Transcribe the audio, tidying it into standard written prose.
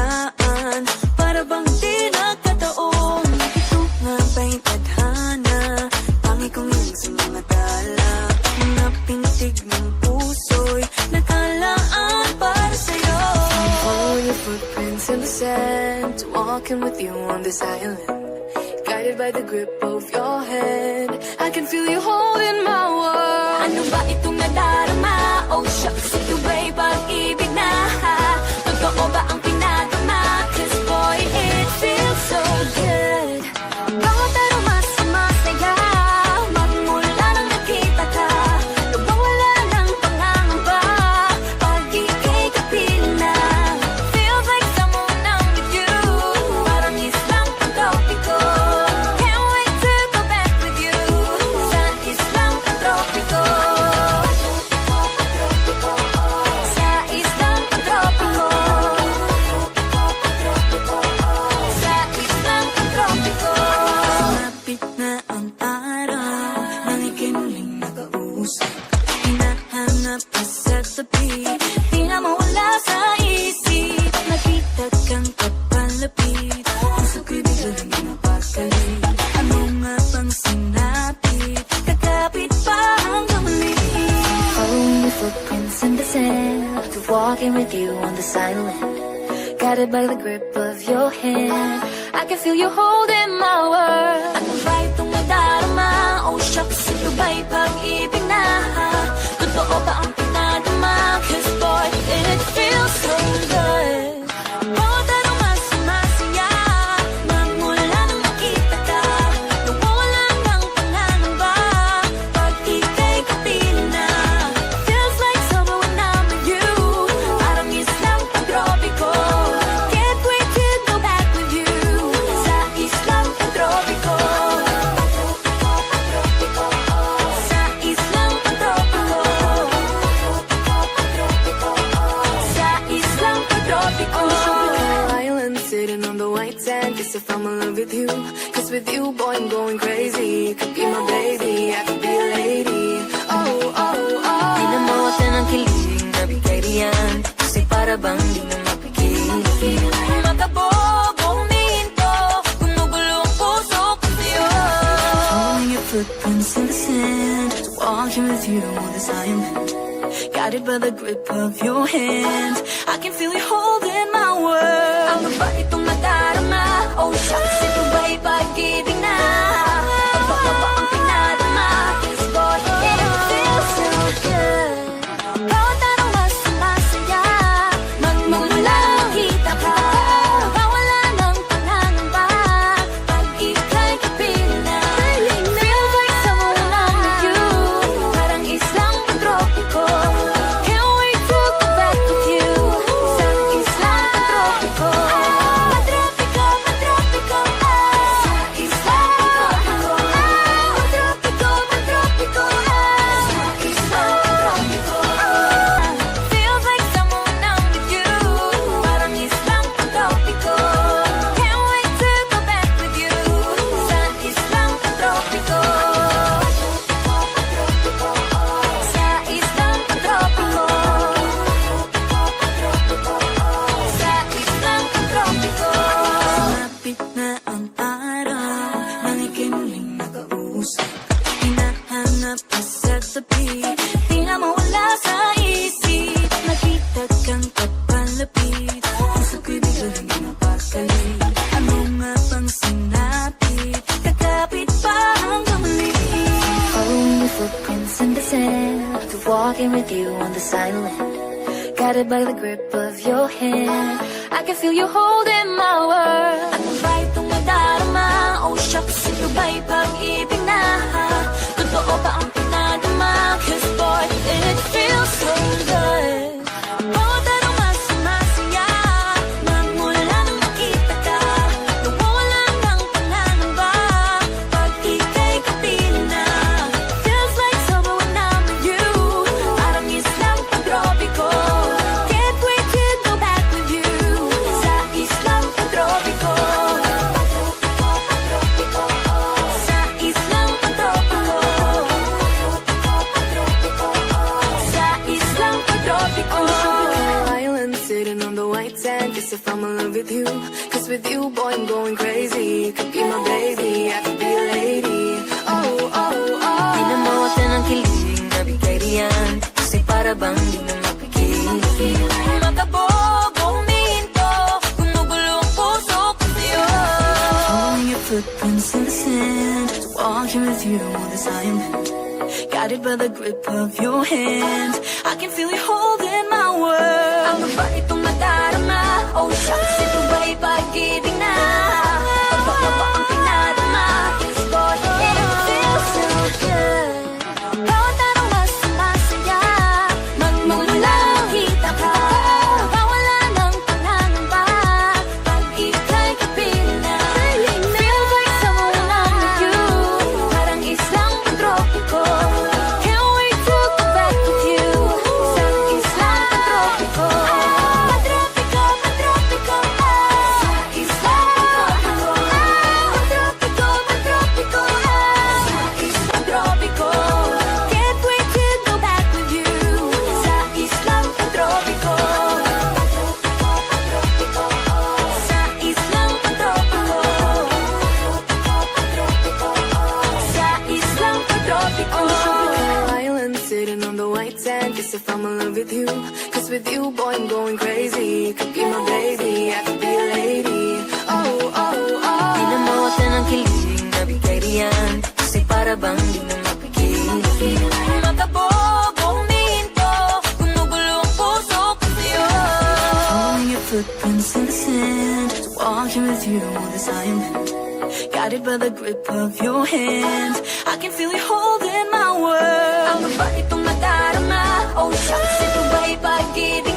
biglaan, para bang di nagkataon. Ito nga ba'y tadhana, tangi kong ilig sa mga dala. Mga pintig ng puso'y nakalaan para sa'yo. Follow your footprints in the sand, walking with you on this island, guided by the grip of your hand. I can feel you holding my world. Ano ba itong nadarama? Oh shucks, ito ba'y pag-ibig na? Totoo ba ang pinagama? 'Cause boy, it feels so good. Bawat aroma sumasaya, magmula nang nakita ka. Nawawala ng pangangamba, pag ika'y kapiling na. Feels like someone I'm with you, parang islang pantropiko. Can't wait to go back with you, sa islang pantropiko. Sa islang pantropiko. Sa islang pantropiko. Malapit na ang araw, nang ika'y muling nakausap. Hinahanap ka sa tabi, di na mawala sa isip. Nakita kang kapalapit, puso ko'y biglang napakalit. Ano nga bang sinapit, kakapit pa hanggang muli. Following your footprints in the sand, to walking with you on the silent, guided by the grip of your hand. I can feel you holding my world. Ano ba itong nadarama? Oh shucks, ito ba'y pag-ibig na? Totoo ba ang pinadama? 'Cause boy, it feels so good. Bawat aroma sumasaya, magmula nang makita ka. Nawawala ng pangangamba, pag ika'y kapiling na. Feels like summer when I'm with you, parang islang pantropiko. Can't wait to go back with you, sa islang pantropiko. Sa islang pantropiko. Sa islang pantropiko. On the tropical island, sitting on the white sand, guess if I'm in love with you. 'Cause with you, boy, I'm going crazy. Could be my baby, I could be a lady. Oh, oh, oh. Di na mawala ng kilig na bigay diyan, kasi para bang di na mapigil. Makabog, huminto, gumugulo ang puso ko sa'yo. Following your footprints in the sand, walking with you on this island, guided by the grip of your hand. I can feel you holding my world. Ano ba itong nadarama? Oh shucks, ito ba'y pag-ibig na? Totoo ba ang pinadama? 'Cause boy, it feels so good. Bawat aroma sumasaya, magmula makita ka. Nawawala ng pangangamba, pag ika'y kapiling na. Feels like someone I'm with you, parang islang pantropiko. Can't wait to go back with you, sa islang pantropiko. Pantropiko, pantropiko. Sa islang pantropiko. Pantropiko, pantropiko. Sa islang pantropiko. Feels like someone I'm with you, parang islang pantropiko. Can't wait to go back with you, sa islang pantropiko. Sa islang pantropiko. Sa islang pantropiko. Malapit na ang araw, nang ika'y muling nakausap. Hinahanap ka sa tabi, di na mawala sa isip. Nakita kang kapalapit, puso ko'y biglang napakalit. Ano nga bang sinapit, kakapit pa hanggang muli. Following your footprints in the sand, to walking with you on the silent, guided by the grip of your hand. I can feel you holding my world. Ano ba itong nadarama? Oh shucks, ito ba'y pag-ibig na? Totoo ba ang pinadama? 'Cause boy, it feels so good. Bawat aroma sumasaya, magmula nang makita ka. Nawawala ng pangangamba, pag ika'y kapiling na. Feels like summer when I'm with you, parang islang pantropiko. Can't wait to go back with you, sa islang pantropiko. Sa islang pantropiko. guess if I'm in love with you. Cause with you, boy, I'm going crazy. You could be my baby, I could be a lady. Oh, oh, oh. Di na mawala ng kilig, nabigay riyan. Kasi para bang di na mapigil. Makabog, huminto, gumugulo ang puso ko sa'yo. Following your footprints in the sand, walking with you as I am. Guided by the grip of your hand, I can feel you holding my world. Ano ba itong nadarama? Oh shucks, ito ba'y pag-ibig na? Baka ba ang pinadama? Diyos ko, it feels so good. Bawat araw mas sumasaya, magmumula makita ka. Mawala ng pangangamba, pag ika'y kapiling na. Feels like someone I'm with you, parang islang tropiko. Can't wait to go back with you, sa islang tropiko. Patropiko, patropiko, sa islang tropiko. Patropiko, patropiko, sa islang tropiko. Can't wait to go back with you, sa islang tropiko. Patropiko, patropiko, sa islang tropiko. Patropiko, sa islang tropiko. On the tropical island, sitting on the white sand. Guess if I'm in love with you. Cause with you, boy, I'm going crazy. You could be my baby, I could be a lady. Oh, oh, oh. Di na mawala ng kilig, nabigay riyan. Kasi para bang di na mapigil. Makabog, huminto, gumugulo ang puso ko sa'yo. Following your footprints in the sand, walking with you as I am. Guided by the grip of your hand, I can feel you holding my world. Ano ba itong nadarama? Oh shucks, ito ba'y pag-ibig